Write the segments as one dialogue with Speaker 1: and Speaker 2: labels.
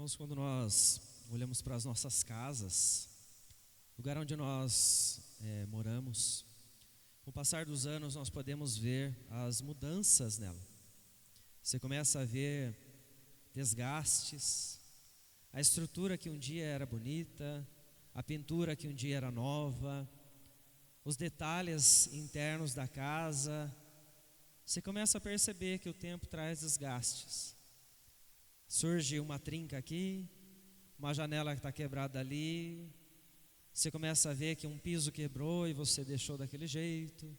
Speaker 1: Irmãos, quando nós olhamos para as nossas casas, lugar onde nós moramos, com o passar dos anos nós podemos ver as mudanças nela. Você começa a ver desgastes, a estrutura que um dia era bonita, a pintura que um dia era nova, os detalhes internos da casa. Você começa a perceber que o tempo traz desgastes. Surge uma trinca aqui, uma janela que está quebrada ali. Você começa a ver que um piso quebrou e você deixou daquele jeito.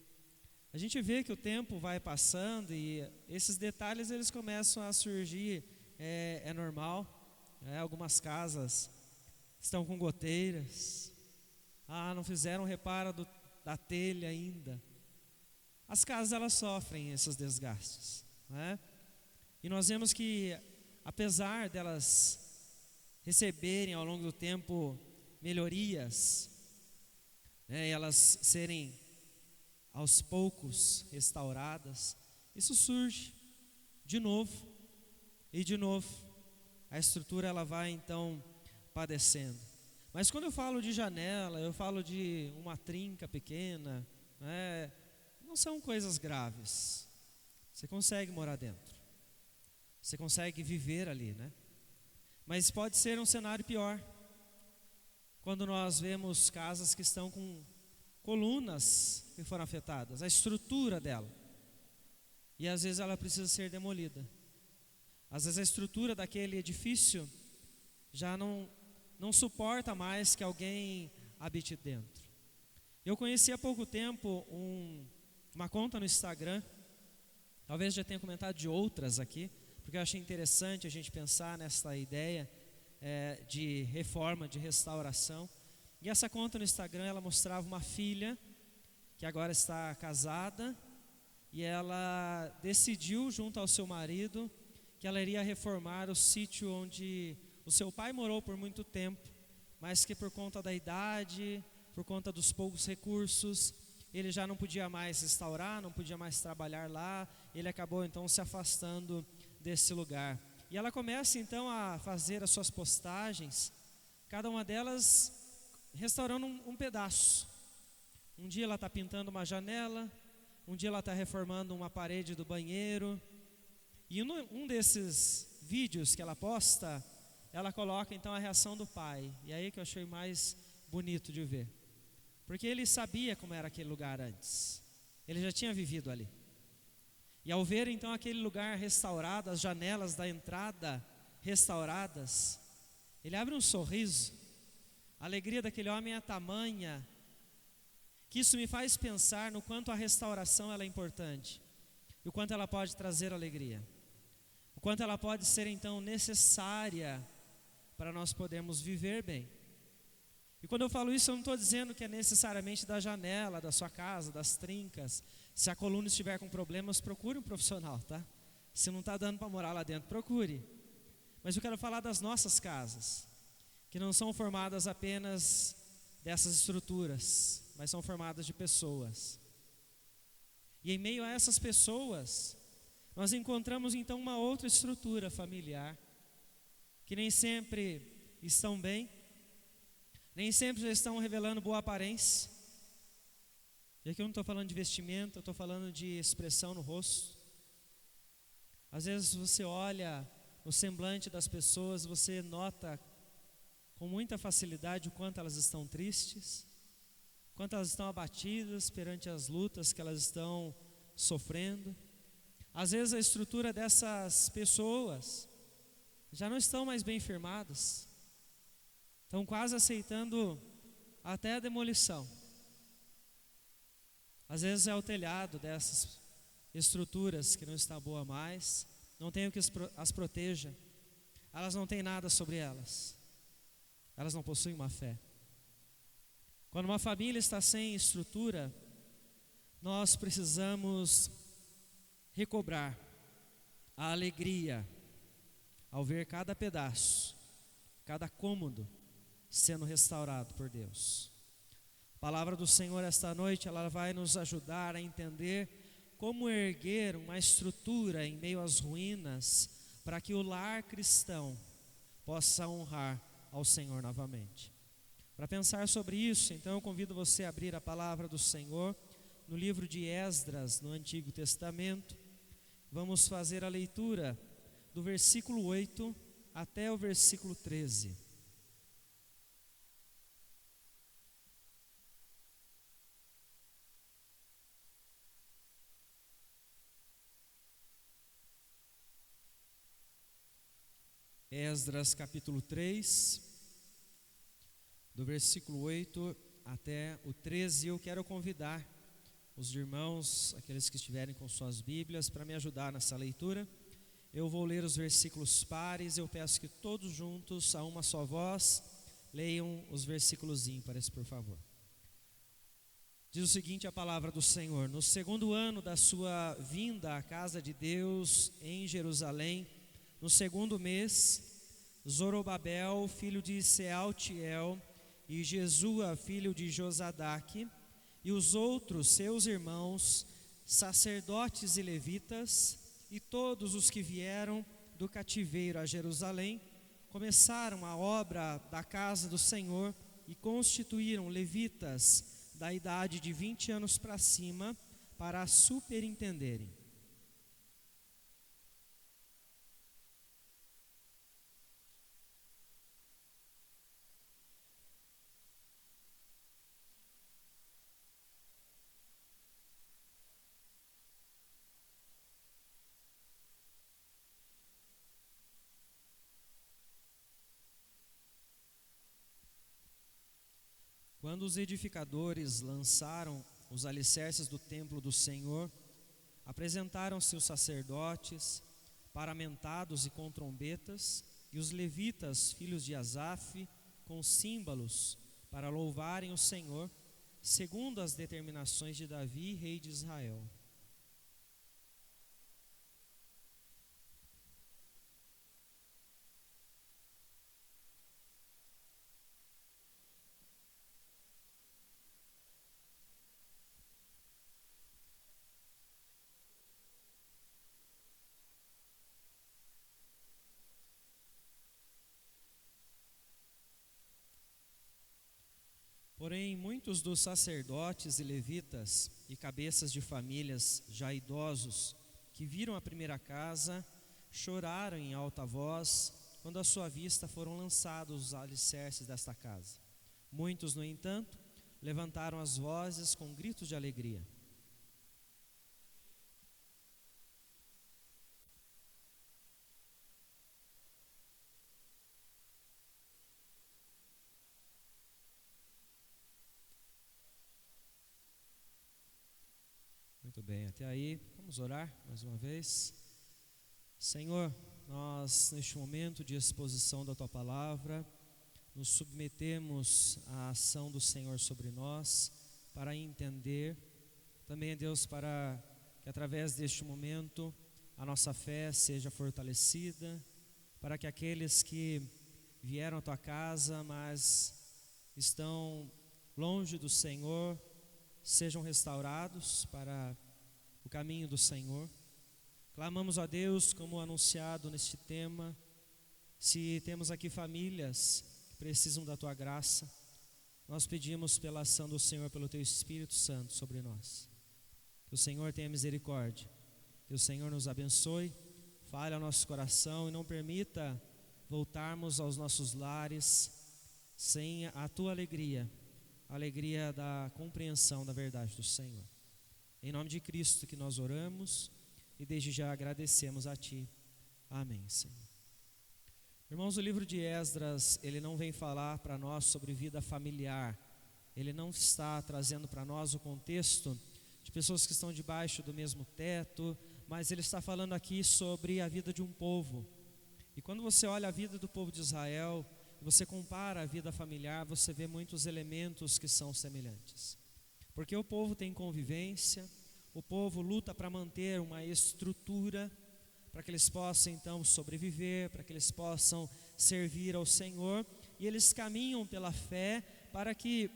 Speaker 1: A gente vê que o tempo vai passando e esses detalhes eles começam a surgir, é normal. Algumas casas estão com goteiras. Não fizeram reparo da telha ainda. As casas elas sofrem esses desgastes, né? E nós vemos que apesar delas receberem ao longo do tempo melhorias, elas serem aos poucos restauradas, isso surge de novo e de novo. A estrutura ela vai então padecendo. Mas quando eu falo de janela, eu falo de uma trinca pequena, não são coisas graves. Você consegue morar dentro. Você consegue viver ali, né? Mas pode ser um cenário pior. Quando nós vemos casas que estão com colunas que foram afetadas, a estrutura dela. E às vezes ela precisa ser demolida. Às vezes a estrutura daquele edifício já não suporta mais que alguém habite dentro. Eu conheci há pouco tempo uma conta no Instagram, talvez já tenha comentado de outras aqui, porque eu achei interessante a gente pensar nessa ideia de reforma, de restauração. E essa conta no Instagram, ela mostrava uma filha que agora está casada e ela decidiu junto ao seu marido que ela iria reformar o sítio onde o seu pai morou por muito tempo, mas que por conta da idade, por conta dos poucos recursos, ele já não podia mais restaurar, não podia mais trabalhar lá. Ele acabou então se afastando desse lugar. E ela começa então a fazer as suas postagens, cada uma delas restaurando um pedaço. Um dia ela está pintando uma janela, um dia ela está reformando uma parede do banheiro. E um desses vídeos que ela posta, ela coloca então a reação do pai. E aí que eu achei mais bonito de ver. Porque ele sabia como era aquele lugar antes. Ele já tinha vivido ali. E ao ver então aquele lugar restaurado, as janelas da entrada restauradas, ele abre um sorriso. A alegria daquele homem é tamanha que isso me faz pensar no quanto a restauração ela é importante. E o quanto ela pode trazer alegria. O quanto ela pode ser então necessária para nós podermos viver bem. E quando eu falo isso, eu não estou dizendo que é necessariamente da janela, da sua casa, das trincas. Se a coluna estiver com problemas, procure um profissional, tá? Se não está dando para morar lá dentro, procure. Mas eu quero falar das nossas casas, que não são formadas apenas dessas estruturas, mas são formadas de pessoas. E em meio a essas pessoas, nós encontramos então uma outra estrutura familiar, que nem sempre estão bem, nem sempre já estão revelando boa aparência. E aqui eu não estou falando de vestimento, eu estou falando de expressão no rosto. Às vezes você olha no semblante das pessoas, você nota com muita facilidade o quanto elas estão tristes, o quanto elas estão abatidas perante as lutas que elas estão sofrendo. Às vezes a estrutura dessas pessoas já não estão mais bem firmadas, estão quase aceitando até a demolição. Às vezes é o telhado dessas estruturas que não está boa mais, não tem o que as proteja, elas não têm nada sobre elas, elas não possuem uma fé. Quando uma família está sem estrutura, nós precisamos recobrar a alegria ao ver cada pedaço, cada cômodo sendo restaurado por Deus. A palavra do Senhor esta noite, ela vai nos ajudar a entender como erguer uma estrutura em meio às ruínas, para que o lar cristão possa honrar ao Senhor novamente. Para pensar sobre isso, então eu convido você a abrir a palavra do Senhor no livro de Esdras, no Antigo Testamento. Vamos fazer a leitura do versículo 8 até o versículo 13. Esdras capítulo 3, do versículo 8 até o 13. Eu quero convidar os irmãos, aqueles que estiverem com suas Bíblias, para me ajudar nessa leitura. Eu vou ler os versículos pares. Eu peço que todos juntos, a uma só voz, leiam os versículos ímpares, por favor. Diz o seguinte a palavra do Senhor: no segundo ano da sua vinda à casa de Deus em Jerusalém, no segundo mês, Zorobabel, filho de Sealtiel, e Jesua, filho de Josadaque, e os outros seus irmãos, sacerdotes e levitas, e todos os que vieram do cativeiro a Jerusalém, começaram a obra da casa do Senhor e constituíram levitas da idade de 20 anos para cima para a superintenderem. Quando os edificadores lançaram os alicerces do templo do Senhor, apresentaram-se os sacerdotes, paramentados e com trombetas, e os levitas, filhos de Asaf, com símbolos, para louvarem o Senhor, segundo as determinações de Davi, rei de Israel. Porém, muitos dos sacerdotes e levitas e cabeças de famílias já idosos que viram a primeira casa choraram em alta voz quando à sua vista foram lançados os alicerces desta casa. Muitos, no entanto, levantaram as vozes com gritos de alegria. Muito bem, até aí, vamos orar mais uma vez. Senhor, nós neste momento de exposição da Tua Palavra, nos submetemos à ação do Senhor sobre nós, para entender, também, Deus, para que através deste momento a nossa fé seja fortalecida, para que aqueles que vieram à Tua casa, mas estão longe do Senhor, sejam restaurados para o caminho do Senhor. Clamamos a Deus, como anunciado neste tema, se temos aqui famílias que precisam da Tua graça, nós pedimos pela ação do Senhor, pelo Teu Espírito Santo sobre nós. Que o Senhor tenha misericórdia, que o Senhor nos abençoe, fale ao nosso coração e não permita voltarmos aos nossos lares sem a Tua alegria, a alegria da compreensão da verdade do Senhor. Em nome de Cristo que nós oramos e desde já agradecemos a Ti. Amém, Senhor. Irmãos, o livro de Esdras, ele não vem falar para nós sobre vida familiar. Ele não está trazendo para nós o contexto de pessoas que estão debaixo do mesmo teto, mas ele está falando aqui sobre a vida de um povo. E quando você olha a vida do povo de Israel, você compara a vida familiar, você vê muitos elementos que são semelhantes. Porque o povo tem convivência, o povo luta para manter uma estrutura, para que eles possam então sobreviver, para que eles possam servir ao Senhor, e eles caminham pela fé para que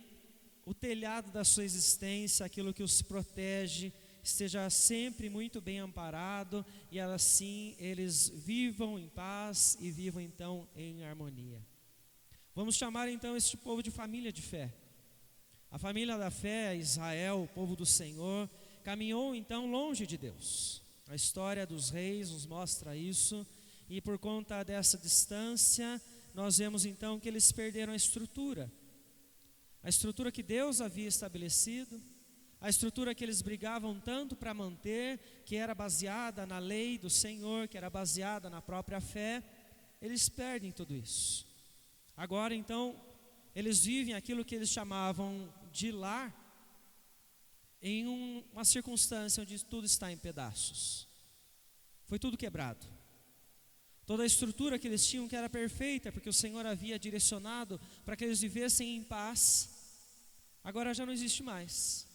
Speaker 1: o telhado da sua existência, aquilo que os protege esteja sempre muito bem amparado e assim eles vivam em paz e vivam então em harmonia. Vamos chamar então este povo de família de fé. A família da fé, Israel, o povo do Senhor, caminhou então longe de Deus. A história dos reis nos mostra isso, e por conta dessa distância, nós vemos então que eles perderam a estrutura que Deus havia estabelecido, a estrutura que eles brigavam tanto para manter, que era baseada na lei do Senhor, que era baseada na própria fé. Eles perdem tudo isso. Agora então, eles vivem aquilo que eles chamavam de lar, em uma circunstância onde tudo está em pedaços. Foi tudo quebrado. Toda a estrutura que eles tinham, que era perfeita, porque o Senhor havia direcionado para que eles vivessem em paz, agora já não existe mais.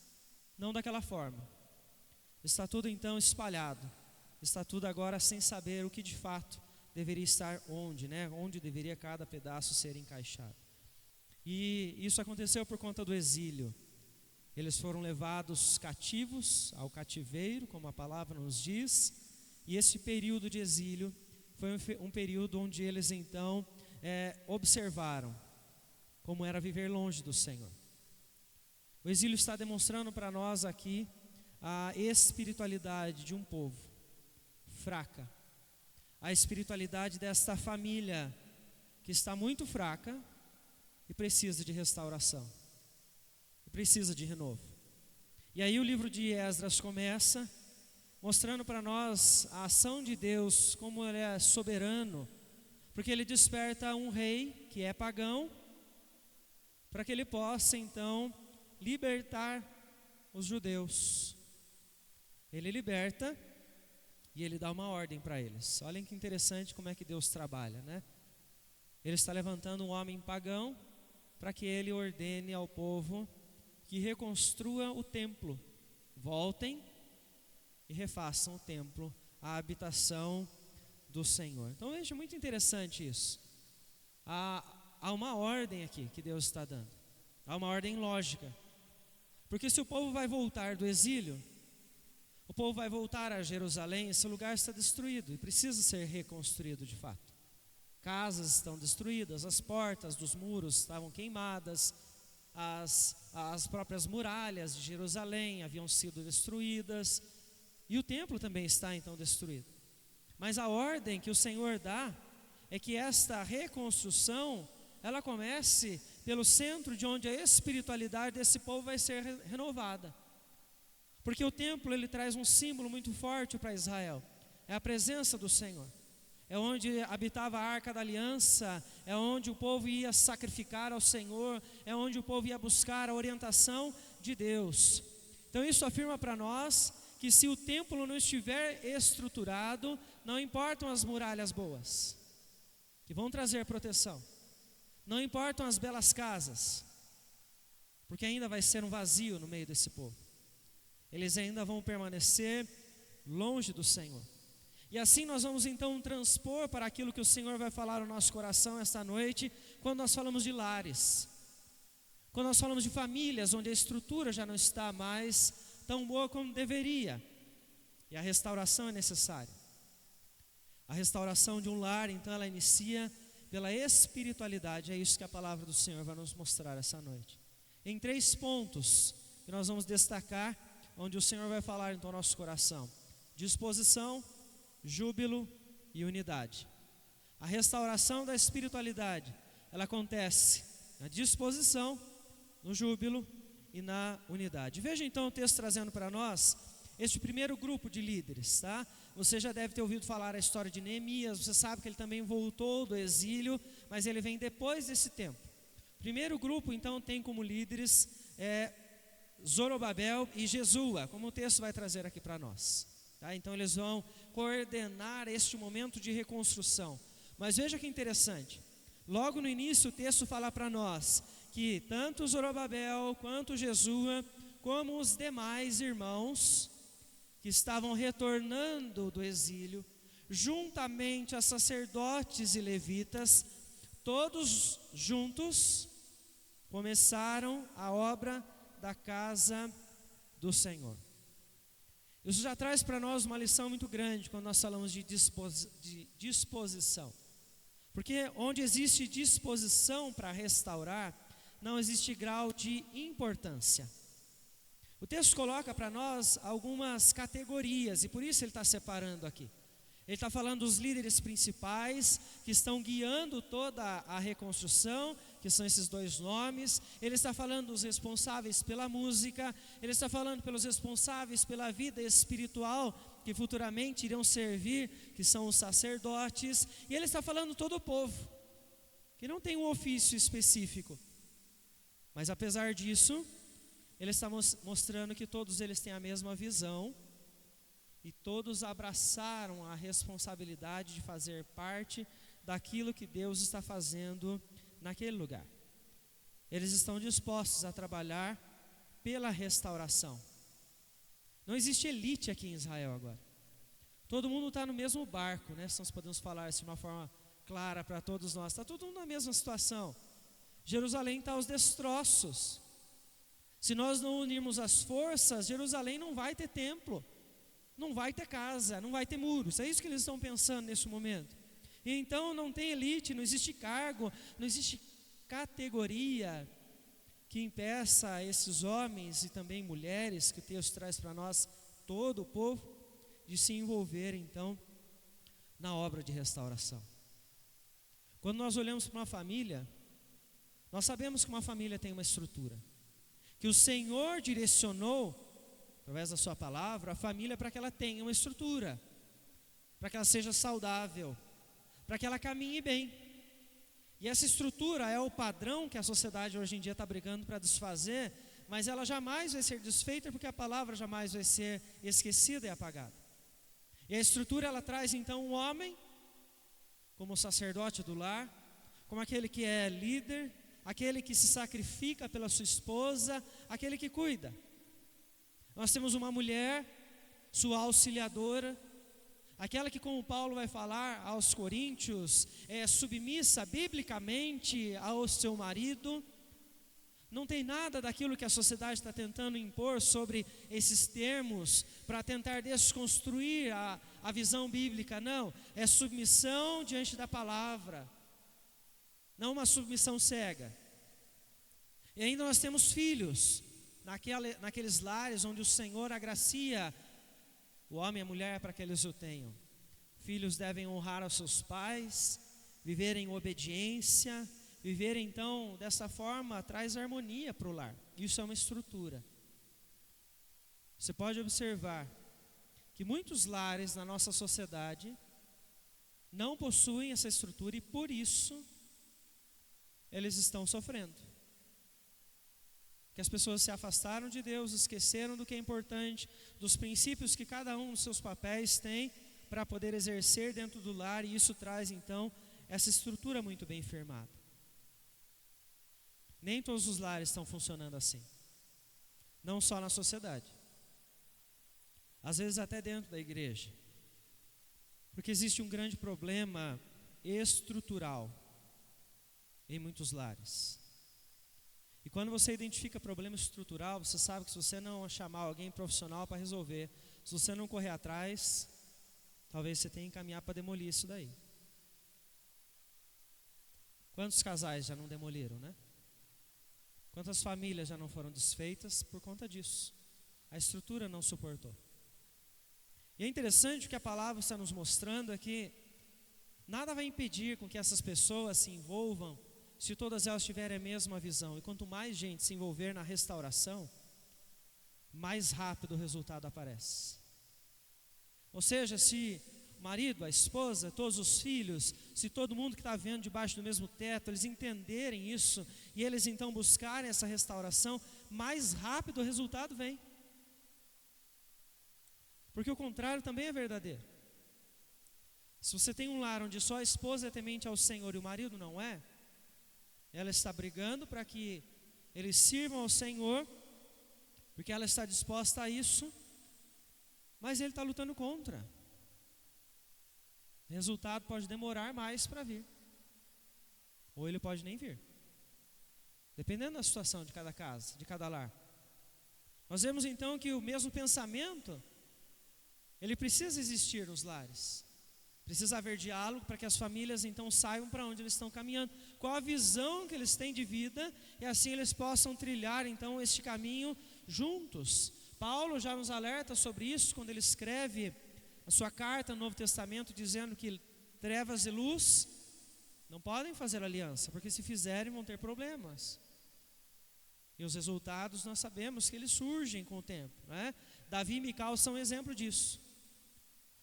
Speaker 1: Não daquela forma. Está tudo então espalhado. Está tudo agora sem saber o que de fato deveria estar onde, né? Onde deveria cada pedaço ser encaixado. E isso aconteceu por conta do exílio. Eles foram levados cativos ao cativeiro, como a palavra nos diz, e esse período de exílio foi um período onde eles então observaram como era viver longe do Senhor. O exílio está demonstrando para nós aqui a espiritualidade de um povo fraca, a espiritualidade desta família que está muito fraca e precisa de restauração, precisa de renovo. E aí o livro de Esdras começa mostrando para nós a ação de Deus, como Ele é soberano, porque Ele desperta um rei que é pagão, para que Ele possa então libertar os judeus. Ele liberta e Ele dá uma ordem para eles. Olhem que interessante como é que Deus trabalha, né? Ele está levantando um homem pagão para que ele ordene ao povo que reconstrua o templo. Voltem e refaçam o templo, a habitação do Senhor. Então veja, muito interessante isso. Há uma ordem aqui que Deus está dando. Há uma ordem lógica. Porque se o povo vai voltar do exílio, o povo vai voltar a Jerusalém, esse lugar está destruído e precisa ser reconstruído de fato. Casas estão destruídas, as portas dos muros estavam queimadas, as próprias muralhas de Jerusalém haviam sido destruídas, e o templo também está então destruído. Mas a ordem que o Senhor dá é que esta reconstrução, ela comece pelo centro de onde a espiritualidade desse povo vai ser renovada. Porque o templo, ele traz um símbolo muito forte para Israel, é a presença do Senhor. É onde habitava a Arca da Aliança, é onde o povo ia sacrificar ao Senhor, é onde o povo ia buscar a orientação de Deus. Então isso afirma para nós que se o templo não estiver estruturado, não importam as muralhas boas, que vão trazer proteção, não importam as belas casas, porque ainda vai ser um vazio no meio desse povo. Eles ainda vão permanecer longe do Senhor. E assim nós vamos então transpor para aquilo que o Senhor vai falar no nosso coração esta noite, quando nós falamos de lares, quando nós falamos de famílias onde a estrutura já não está mais tão boa como deveria, e a restauração é necessária. A restauração de um lar, então, ela inicia pela espiritualidade. É isso que a palavra do Senhor vai nos mostrar essa noite, em 3 pontos que nós vamos destacar, onde o Senhor vai falar então ao nosso coração: disposição, júbilo e unidade. A restauração da espiritualidade, ela acontece na disposição, no júbilo e na unidade. Veja então o texto trazendo para nós este primeiro grupo de líderes, tá? Você já deve ter ouvido falar a história de Neemias, você sabe que ele também voltou do exílio, mas ele vem depois desse tempo. O primeiro grupo então tem como líderes Zorobabel e Jesua, como o texto vai trazer aqui para nós. Tá? Então eles vão coordenar este momento de reconstrução. Mas veja que interessante, logo no início o texto fala para nós que tanto Zorobabel quanto Jesua, como os demais irmãos que estavam retornando do exílio, juntamente a sacerdotes e levitas, todos juntos começaram a obra da casa do Senhor. Isso já traz para nós uma lição muito grande quando nós falamos de disposição. Porque onde existe disposição para restaurar, não existe grau de importância. O texto coloca para nós algumas categorias, e por isso ele está separando aqui. Ele está falando dos líderes principais que estão guiando toda a reconstrução, que são esses dois nomes. Ele está falando dos responsáveis pela música. Ele está falando pelos responsáveis pela vida espiritual, que futuramente irão servir, que são os sacerdotes. E ele está falando todo o povo, que não tem um ofício específico. Mas apesar disso, ele está mostrando que todos eles têm a mesma visão. E todos abraçaram a responsabilidade de fazer parte daquilo que Deus está fazendo naquele lugar. Eles estão dispostos a trabalhar pela restauração. Não existe elite aqui em Israel agora. Todo mundo está no mesmo barco, né? Se nós podemos falar assim de uma forma clara para todos nós. Está todo mundo na mesma situação. Jerusalém está aos destroços. Se nós não unirmos as forças, Jerusalém não vai ter templo. Não vai ter casa, não vai ter muros. É isso que eles estão pensando nesse momento. E então não tem elite, não existe cargo, não existe categoria que impeça esses homens e também mulheres, que o texto traz para nós, todo o povo, de se envolver então na obra de restauração. Quando nós olhamos para uma família, nós sabemos que uma família tem uma estrutura, que o Senhor direcionou através da sua palavra, a família, para que ela tenha uma estrutura, para que ela seja saudável, para que ela caminhe bem. E essa estrutura é o padrão que a sociedade hoje em dia está brigando para desfazer, mas ela jamais vai ser desfeita, porque a palavra jamais vai ser esquecida e apagada. E a estrutura, ela traz então o homem como sacerdote do lar, como aquele que é líder, aquele que se sacrifica pela sua esposa, aquele que cuida. Nós temos uma mulher, sua auxiliadora, aquela que, como Paulo vai falar aos Coríntios, é submissa biblicamente ao seu marido. Não tem nada daquilo que a sociedade está tentando impor sobre esses termos para tentar desconstruir a visão bíblica. Não, é submissão diante da palavra, não uma submissão cega. E ainda nós temos filhos, naqueles lares onde o Senhor agracia o homem e a mulher para que eles o tenham. Filhos devem honrar aos seus pais, viver em obediência. Viver então dessa forma traz harmonia para o lar. Isso é uma estrutura. Você pode observar que muitos lares na nossa sociedade não possuem essa estrutura e por isso eles estão sofrendo. Que as pessoas se afastaram de Deus, esqueceram do que é importante, dos princípios que cada um dos seus papéis tem para poder exercer dentro do lar, e isso traz então essa estrutura muito bem firmada. Nem todos os lares estão funcionando assim, não só na sociedade, às vezes até dentro da igreja, porque existe um grande problema estrutural em muitos lares. E quando você identifica problema estrutural, você sabe que se você não chamar alguém profissional para resolver, se você não correr atrás, talvez você tenha que caminhar para demolir isso daí. Quantos casais já não demoliram, né? Quantas famílias já não foram desfeitas por conta disso? A estrutura não suportou. E é interessante que a palavra está nos mostrando aqui, nada vai impedir com que essas pessoas se envolvam, se todas elas tiverem a mesma visão. E quanto mais gente se envolver na restauração, mais rápido o resultado aparece. Ou seja, se o marido, a esposa, todos os filhos, se todo mundo que está vivendo debaixo do mesmo teto, eles entenderem isso e eles então buscarem essa restauração, mais rápido o resultado vem. Porque o contrário também é verdadeiro. Se você tem um lar onde só a esposa é temente ao Senhor e o marido não é, ela está brigando para que eles sirvam ao Senhor, porque ela está disposta a isso, mas ele está lutando contra. O resultado pode demorar mais para vir, ou ele pode nem vir, dependendo da situação de cada casa, de cada lar. Nós vemos então que o mesmo pensamento ele precisa existir nos lares. Precisa haver diálogo para que as famílias então saibam para onde eles estão caminhando, qual a visão que eles têm de vida, e assim eles possam trilhar então este caminho juntos. Paulo já nos alerta sobre isso quando ele escreve a sua carta no Novo Testamento, dizendo que trevas e luz não podem fazer aliança, porque se fizerem vão ter problemas. E os resultados nós sabemos que eles surgem com o tempo, né? Davi e Mical são exemplo disso.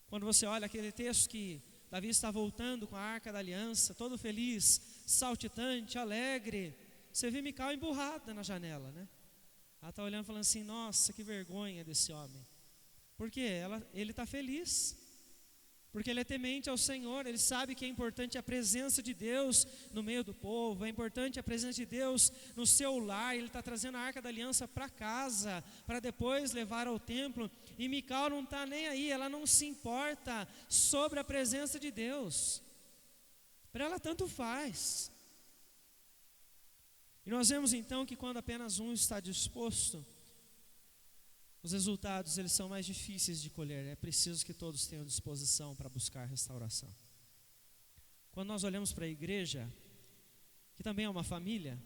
Speaker 1: Quando você olha aquele texto que Davi está voltando com a arca da aliança, todo feliz, saltitante, alegre, você vê Mical emburrada na janela, né? Ela está olhando e falando assim, nossa, que vergonha desse homem. Por quê? Ele está feliz, porque ele é temente ao Senhor, ele sabe que é importante a presença de Deus no meio do povo, é importante a presença de Deus no seu lar. Ele está trazendo a arca da aliança para casa, para depois levar ao templo, e Mical não está nem aí, ela não se importa sobre a presença de Deus, para ela tanto faz. E nós vemos então que quando apenas um está disposto, os resultados eles são mais difíceis de colher. É preciso que todos tenham disposição para buscar restauração. Quando nós olhamos para a igreja, que também é uma família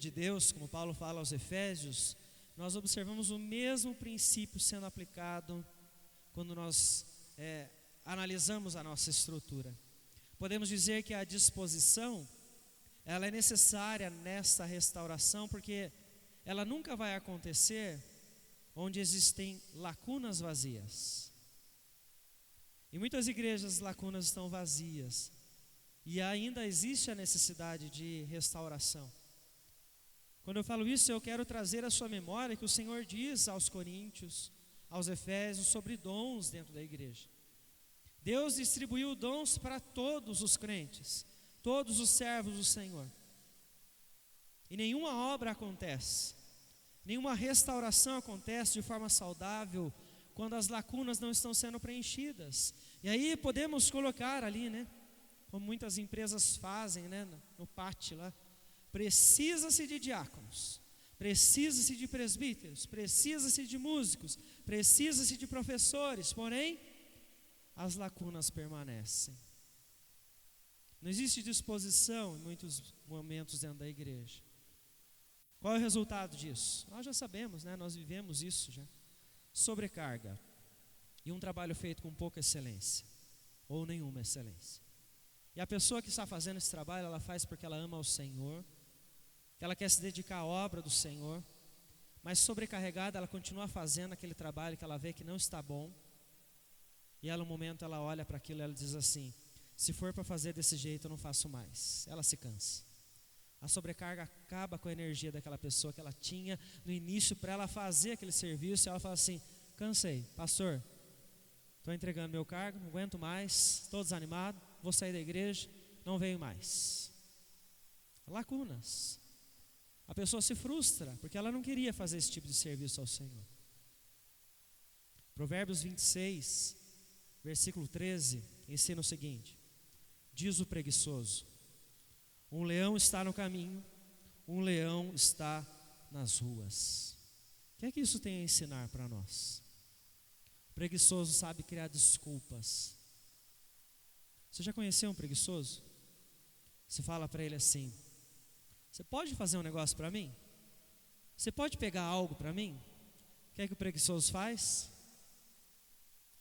Speaker 1: de Deus, como Paulo fala aos Efésios, nós observamos o mesmo princípio sendo aplicado quando nós analisamos a nossa estrutura. Podemos dizer que a disposição, ela é necessária nesta restauração, porque ela nunca vai acontecer onde existem lacunas vazias. Em muitas igrejas as lacunas estão vazias e ainda existe a necessidade de restauração. Quando eu falo isso, eu quero trazer à sua memória que o Senhor diz aos Coríntios, aos Efésios, sobre dons dentro da igreja. Deus distribuiu dons para todos os crentes, todos os servos do Senhor. E nenhuma obra acontece, nenhuma restauração acontece de forma saudável quando as lacunas não estão sendo preenchidas. E aí podemos colocar ali, né, como muitas empresas fazem, né, no pátio lá, precisa-se de diáconos, precisa-se de presbíteros, precisa-se de músicos, precisa-se de professores, porém as lacunas permanecem. Não existe disposição em muitos momentos dentro da igreja. Qual é o resultado disso? Nós já sabemos, né? Nós vivemos isso já. Sobrecarga e um trabalho feito com pouca excelência ou nenhuma excelência. E a pessoa que está fazendo esse trabalho, ela faz porque ela ama o Senhor, que ela quer se dedicar à obra do Senhor, mas sobrecarregada ela continua fazendo aquele trabalho que ela vê que não está bom. E ela, no momento, ela olha para aquilo e ela diz assim: se for para fazer desse jeito, eu não faço mais. Ela se cansa. A sobrecarga acaba com a energia daquela pessoa que ela tinha no início para ela fazer aquele serviço. E ela fala assim: cansei, pastor, estou entregando meu cargo, não aguento mais, estou desanimado, vou sair da igreja, não venho mais. Lacunas. A pessoa se frustra porque ela não queria fazer esse tipo de serviço ao Senhor. Provérbios 26, versículo 13, ensina o seguinte: diz o preguiçoso, um leão está no caminho, um leão está nas ruas. O que é que isso tem a ensinar para nós? O preguiçoso sabe criar desculpas. Você já conheceu um preguiçoso? Você fala para ele assim: você pode fazer um negócio para mim? Você pode pegar algo para mim? O que é que o preguiçoso faz?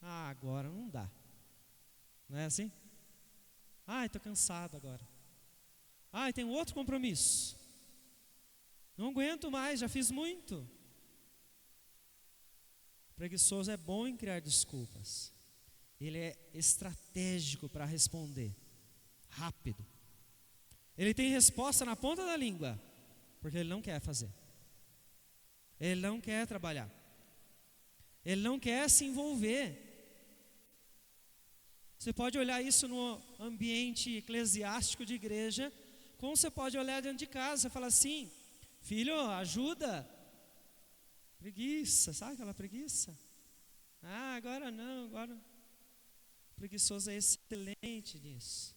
Speaker 1: Ah, agora não dá. Não é assim? Ai, estou cansado agora. Ai, tenho outro compromisso. Não aguento mais, já fiz muito. O preguiçoso é bom em criar desculpas. Ele é estratégico para responder, rápido. Ele tem resposta na ponta da língua, porque ele não quer fazer. Ele não quer trabalhar. Ele não quer se envolver. Você pode olhar isso no ambiente eclesiástico de igreja, como você pode olhar dentro de casa. Você fala assim: filho, ajuda. Preguiça, sabe aquela preguiça? Ah, agora não, agora. O preguiçoso é excelente nisso.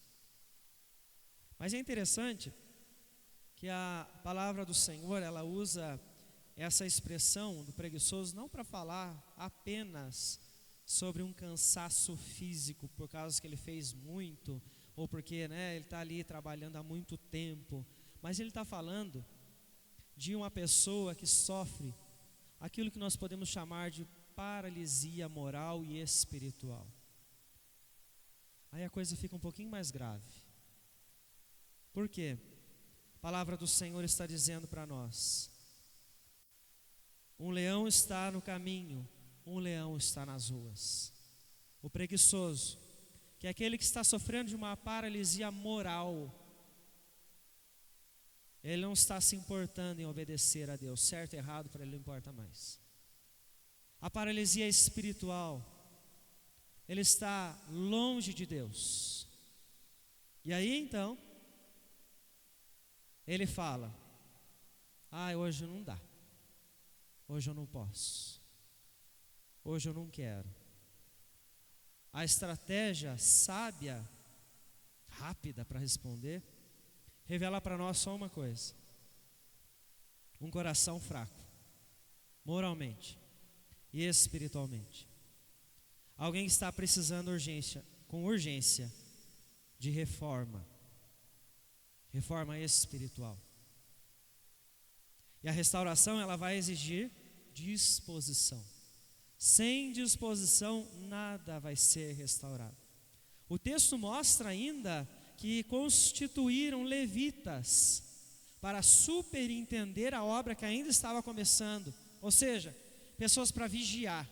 Speaker 1: Mas é interessante que a palavra do Senhor, ela usa essa expressão do preguiçoso não para falar apenas sobre um cansaço físico por causa que ele fez muito, ou porque ele está ali trabalhando há muito tempo, mas ele está falando de uma pessoa que sofre aquilo que nós podemos chamar de paralisia moral e espiritual. Aí a coisa fica um pouquinho mais grave. Por quê? A palavra do Senhor está dizendo para nós: um leão está no caminho, um leão está nas ruas. O preguiçoso, que é aquele que está sofrendo de uma paralisia moral, ele não está se importando em obedecer a Deus, certo ou errado, para ele não importa mais. A paralisia espiritual, ele está longe de Deus. E aí então, ele fala: hoje não dá, hoje eu não posso, hoje eu não quero. A estratégia sábia, rápida para responder, revela para nós só uma coisa: um coração fraco, moralmente e espiritualmente. Alguém está precisando com urgência de reforma espiritual. E a restauração, ela vai exigir disposição. Sem disposição, nada vai ser restaurado. O texto mostra ainda que constituíram levitas para superintender a obra que ainda estava começando. Ou seja, pessoas para vigiar,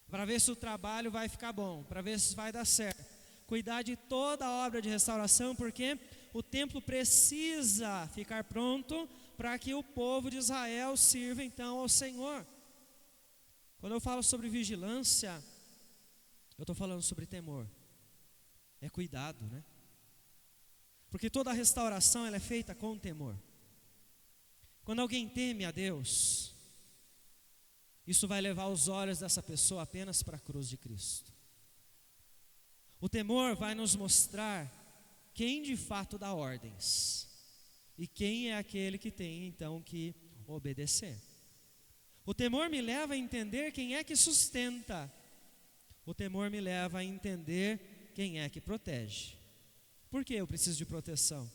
Speaker 1: para ver se o trabalho vai ficar bom, para ver se vai dar certo. Cuidar de toda a obra de restauração, porque o templo precisa ficar pronto para que o povo de Israel sirva então ao Senhor. Quando eu falo sobre vigilância, eu estou falando sobre temor. É cuidado, né? Porque toda a restauração ela é feita com temor. Quando alguém teme a Deus, isso vai levar os olhos dessa pessoa apenas para a cruz de Cristo. O temor vai nos mostrar quem de fato dá ordens e quem é aquele que tem então que obedecer. O temor me leva a entender quem é que sustenta. O temor me leva a entender quem é que protege. Por que eu preciso de proteção?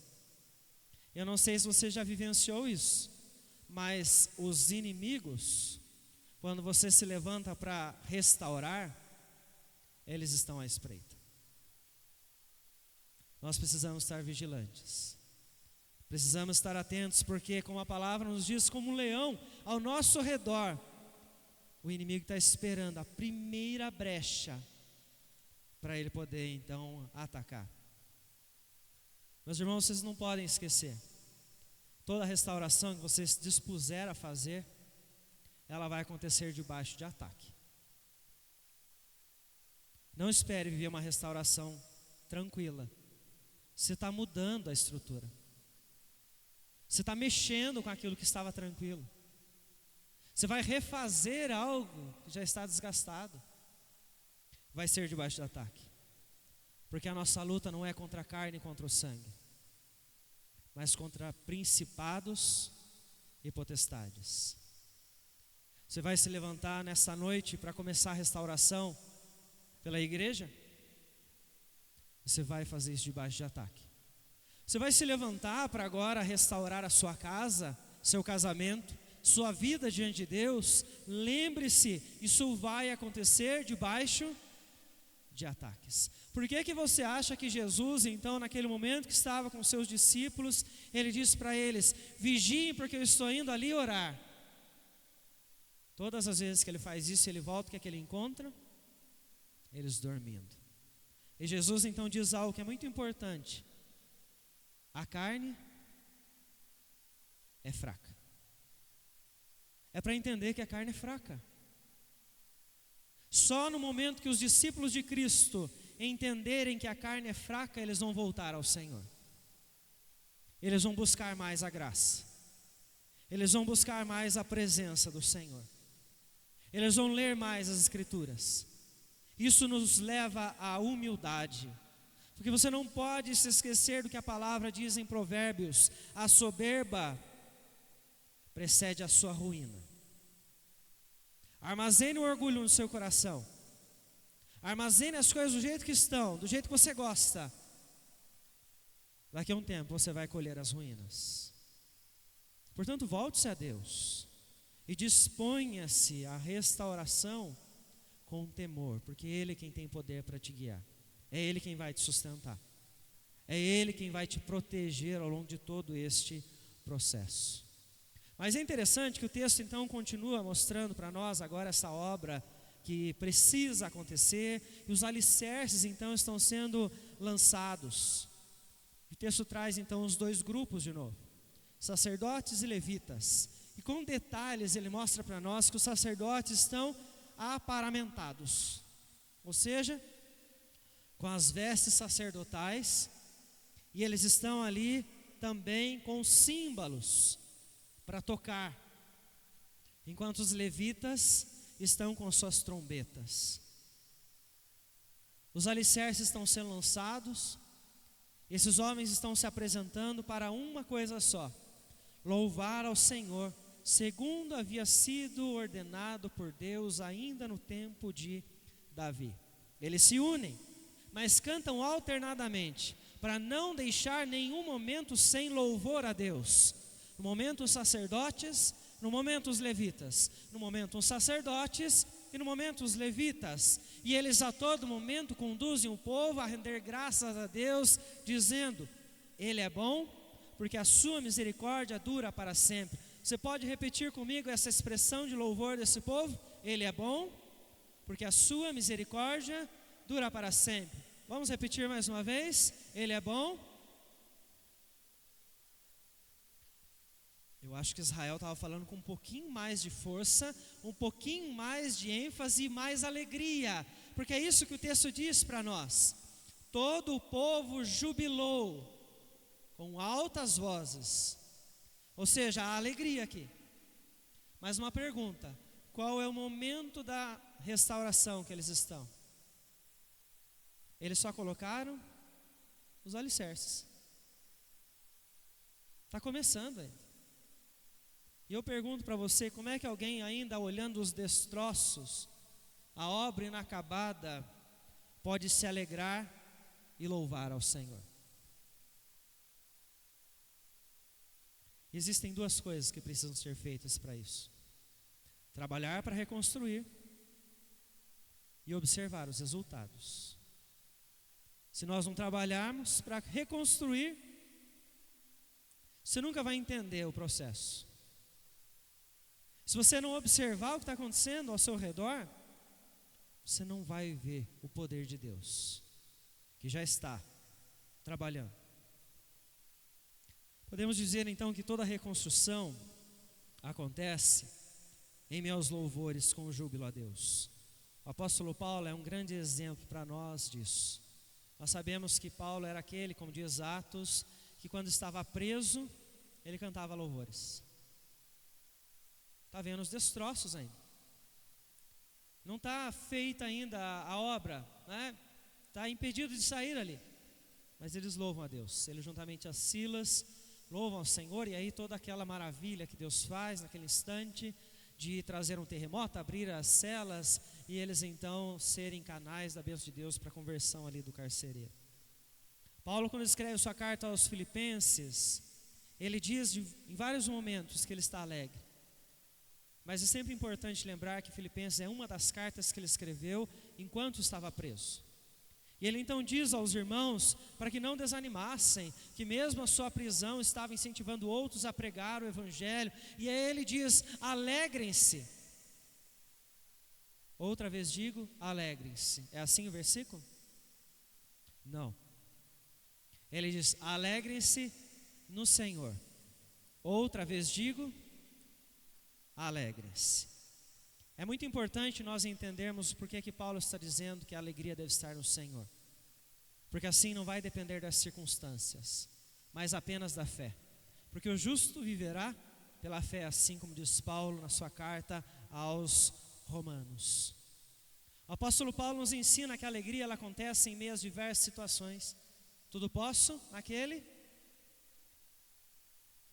Speaker 1: Eu não sei se você já vivenciou isso, mas os inimigos, quando você se levanta para restaurar, eles estão à espreita. Nós precisamos estar vigilantes. Precisamos estar atentos, porque como a palavra nos diz, como um leão ao nosso redor, o inimigo está esperando a primeira brecha para ele poder então atacar. Meus irmãos, vocês não podem esquecer, toda a restauração que vocês se dispuser a fazer, ela vai acontecer debaixo de ataque. Não espere viver uma restauração tranquila. Você está mudando a estrutura. Você está mexendo com aquilo que estava tranquilo. Você vai refazer algo que já está desgastado. Vai ser debaixo de ataque. Porque a nossa luta não é contra a carne e contra o sangue, mas contra principados e potestades. Você vai se levantar nessa noite para começar a restauração pela igreja? Você vai fazer isso debaixo de ataque. Você vai se levantar para agora restaurar a sua casa, seu casamento, sua vida diante de Deus? Lembre-se, isso vai acontecer debaixo de ataques. Por que você acha que Jesus, então, naquele momento que estava com seus discípulos, ele disse para eles: vigiem, porque eu estou indo ali orar? Todas as vezes que ele faz isso, ele volta, o que é que ele encontra? Eles dormindo. E Jesus então diz algo que é muito importante: a carne é fraca. É para entender que a carne é fraca. Só no momento que os discípulos de Cristo entenderem que a carne é fraca, eles vão voltar ao Senhor. Eles vão buscar mais a graça. Eles vão buscar mais a presença do Senhor. Eles vão ler mais as Escrituras. Isso nos leva à humildade. Porque você não pode se esquecer do que a palavra diz em Provérbios: a soberba precede a sua ruína. Armazene o orgulho no seu coração, Armazene as coisas do jeito que estão, do jeito que você gosta. Daqui a um tempo você vai colher as ruínas. Portanto, volte-se a Deus e disponha-se à restauração com temor, porque Ele é quem tem poder para te guiar. É Ele quem vai te sustentar. É Ele quem vai te proteger ao longo de todo este processo. Mas é interessante que o texto então continua mostrando para nós agora essa obra que precisa acontecer, e os alicerces então estão sendo lançados. O texto traz então os dois grupos de novo, sacerdotes e levitas, e com detalhes ele mostra para nós que os sacerdotes estão aparamentados, ou seja, com as vestes sacerdotais, e eles estão ali também com símbolos para tocar, enquanto os levitas estão com suas trombetas. Os alicerces estão sendo lançados. Esses homens estão se apresentando para uma coisa só: louvar ao Senhor, segundo havia sido ordenado por Deus ainda no tempo de Davi. Eles se unem, mas cantam alternadamente, para não deixar nenhum momento sem louvor a Deus. No momento os sacerdotes, no momento os levitas, no momento os sacerdotes e no momento os levitas, e eles a todo momento conduzem o povo a render graças a Deus, dizendo: Ele é bom, porque a sua misericórdia dura para sempre. Você pode repetir comigo essa expressão de louvor desse povo? Ele é bom, porque a sua misericórdia dura para sempre. Vamos repetir mais uma vez? Ele é bom. Eu acho que Israel estava falando com um pouquinho mais de força, um pouquinho mais de ênfase e mais alegria, porque é isso que o texto diz para nós. Todo o povo jubilou com altas vozes, ou seja, a alegria aqui. Mas uma pergunta: qual é o momento da restauração que eles estão? Eles só colocaram os alicerces. Está começando ainda. E eu pergunto para você, como é que alguém ainda olhando os destroços, a obra inacabada, pode se alegrar e louvar ao Senhor? Existem duas coisas que precisam ser feitas para isso: trabalhar para reconstruir e observar os resultados. Se nós não trabalharmos para reconstruir, você nunca vai entender o processo. Se você não observar o que está acontecendo ao seu redor, você não vai ver o poder de Deus, que já está trabalhando. Podemos dizer então que toda reconstrução acontece em meio aos louvores com o júbilo a Deus. O apóstolo Paulo é um grande exemplo para nós disso. Nós sabemos que Paulo era aquele, como diz Atos, que quando estava preso, ele cantava louvores. Está vendo os destroços ainda. Não está feita ainda a obra, né? Está impedido de sair ali. Mas eles louvam a Deus. Eles juntamente a Silas louvam ao Senhor. E aí toda aquela maravilha que Deus faz naquele instante de trazer um terremoto, abrir as celas e eles então serem canais da bênção de Deus para a conversão ali do carcereiro. Paulo, quando escreve sua carta aos Filipenses, ele diz em vários momentos que ele está alegre. Mas é sempre importante lembrar que Filipenses é uma das cartas que ele escreveu enquanto estava preso. E ele então diz aos irmãos para que não desanimassem, que mesmo a sua prisão estava incentivando outros a pregar o evangelho. E aí ele diz: alegrem-se. Outra vez digo, alegrem-se. É assim o versículo? Não. Ele diz: alegrem-se no Senhor. Outra vez digo, alegrem-se. É muito importante nós entendermos por que Paulo está dizendo que a alegria deve estar no Senhor. Porque assim não vai depender das circunstâncias, mas apenas da fé. Porque o justo viverá pela fé, assim como diz Paulo na sua carta aos Romanos. O apóstolo Paulo nos ensina que a alegria ela acontece em meio às diversas situações. Tudo posso naquele?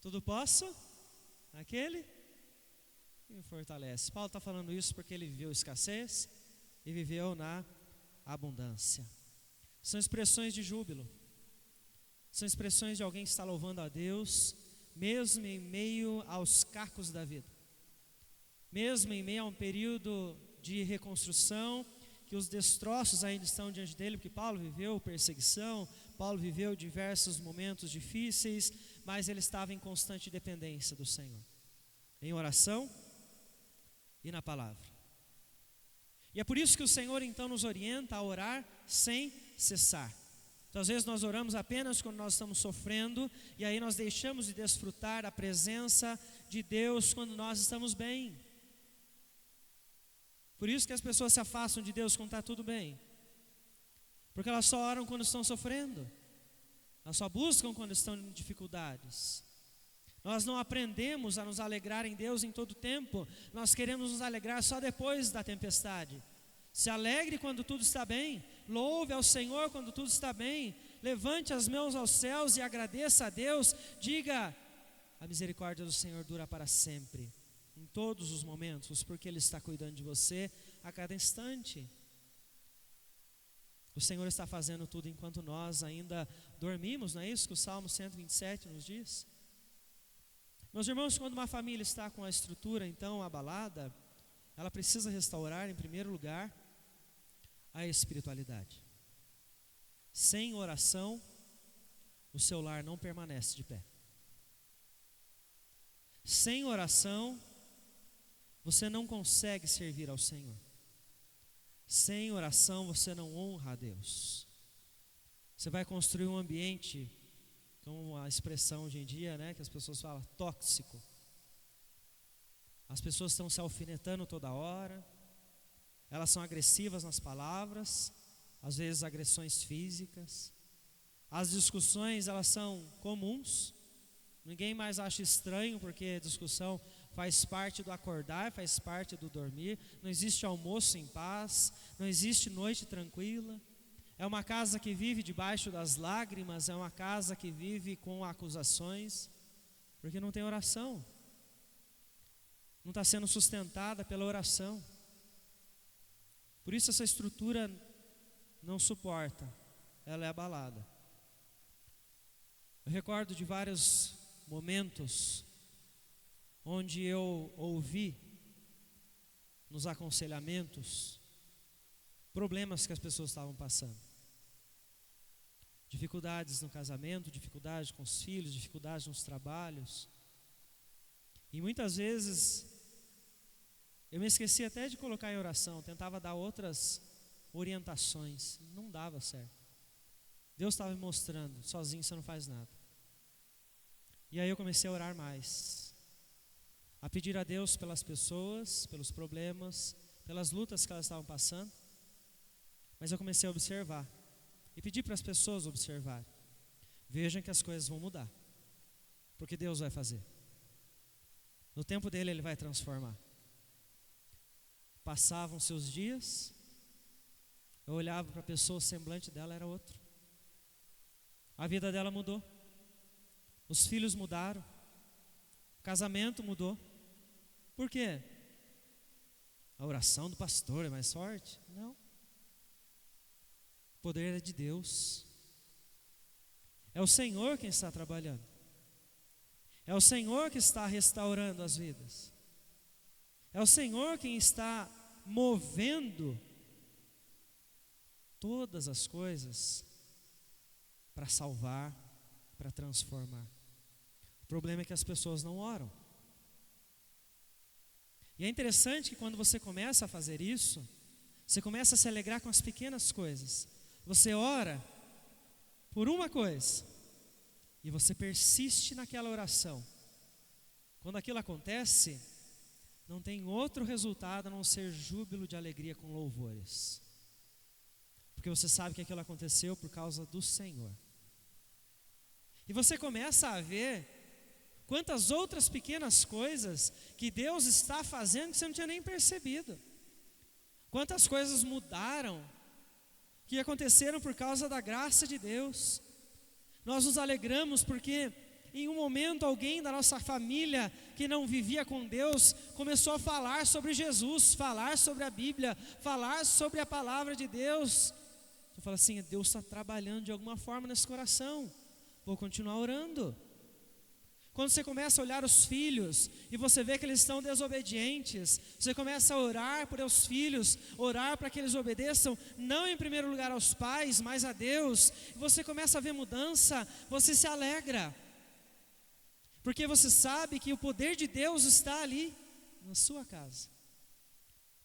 Speaker 1: Tudo posso naquele que me fortalece. Paulo está falando isso porque ele viveu escassez e viveu na abundância. São expressões de júbilo. São expressões de alguém que está louvando a Deus, mesmo em meio aos cacos da vida. Mesmo em meio a um período de reconstrução, que os destroços ainda estão diante dele, porque Paulo viveu perseguição, Paulo viveu diversos momentos difíceis, mas ele estava em constante dependência do Senhor, em oração e na palavra. E é por isso que o Senhor então nos orienta a orar sem cessar. Então às vezes nós oramos apenas quando nós estamos sofrendo, e aí nós deixamos de desfrutar a presença de Deus quando nós estamos bem. Por isso que as pessoas se afastam de Deus quando está tudo bem, porque elas só oram quando estão sofrendo, elas só buscam quando estão em dificuldades. Nós não aprendemos a nos alegrar em Deus em todo tempo, nós queremos nos alegrar só depois da tempestade. Se alegre quando tudo está bem, louve ao Senhor quando tudo está bem, levante as mãos aos céus e agradeça a Deus, diga: a misericórdia do Senhor dura para sempre, em todos os momentos, porque Ele está cuidando de você a cada instante. O Senhor está fazendo tudo enquanto nós ainda dormimos, não é isso que o Salmo 127 nos diz? Meus irmãos, quando uma família está com a estrutura então abalada, ela precisa restaurar em primeiro lugar a espiritualidade. Sem oração, o seu lar não permanece de pé. Sem oração, você não consegue servir ao Senhor. Sem oração você não honra a Deus. Você vai construir um ambiente, com a expressão hoje em dia, né, que as pessoas falam, tóxico. As pessoas estão se alfinetando toda hora, elas são agressivas nas palavras, às vezes agressões físicas. As discussões, elas são comuns, ninguém mais acha estranho, porque discussão faz parte do acordar, faz parte do dormir. Não existe almoço em paz, não existe noite tranquila. É uma casa que vive debaixo das lágrimas, é uma casa que vive com acusações, porque não tem oração, não está sendo sustentada pela oração. Por isso essa estrutura não suporta, ela é abalada. Eu recordo de vários momentos onde eu ouvi nos aconselhamentos problemas que as pessoas estavam passando. Dificuldades no casamento, dificuldades com os filhos, dificuldades nos trabalhos. E muitas vezes eu me esqueci até de colocar em oração, tentava dar outras orientações, não dava certo. Deus estava me mostrando, sozinho você não faz nada. E aí eu comecei a orar mais, a pedir a Deus pelas pessoas, pelos problemas, pelas lutas que elas estavam passando. Mas eu comecei a observar e pedir para as pessoas observar. Vejam que as coisas vão mudar, porque Deus vai fazer. No tempo dele Ele vai transformar. Passavam seus dias, eu olhava para a pessoa, o semblante dela era outro. A vida dela mudou, os filhos mudaram, o casamento mudou. Por quê? A oração do pastor é mais forte? Não. O poder é de Deus. É o Senhor quem está trabalhando. É o Senhor que está restaurando as vidas. É o Senhor quem está movendo todas as coisas para salvar, para transformar. O problema é que as pessoas não oram. E é interessante que quando você começa a fazer isso, você começa a se alegrar com as pequenas coisas. Você ora por uma coisa e você persiste naquela oração. Quando aquilo acontece, não tem outro resultado a não ser júbilo de alegria com louvores, porque você sabe que aquilo aconteceu por causa do Senhor. E você começa a ver quantas outras pequenas coisas que Deus está fazendo que você não tinha nem percebido. Quantas coisas mudaram, que aconteceram por causa da graça de Deus. Nós nos alegramos porque em um momento alguém da nossa família que não vivia com Deus começou a falar sobre Jesus, falar sobre a Bíblia, falar sobre a palavra de Deus. Eu falo assim, Deus está trabalhando de alguma forma nesse coração, vou continuar orando. Quando você começa a olhar os filhos e você vê que eles estão desobedientes, você começa a orar por seus filhos, orar para que eles obedeçam, não em primeiro lugar aos pais, mas a Deus, e você começa a ver mudança, você se alegra, porque você sabe que o poder de Deus está ali, na sua casa,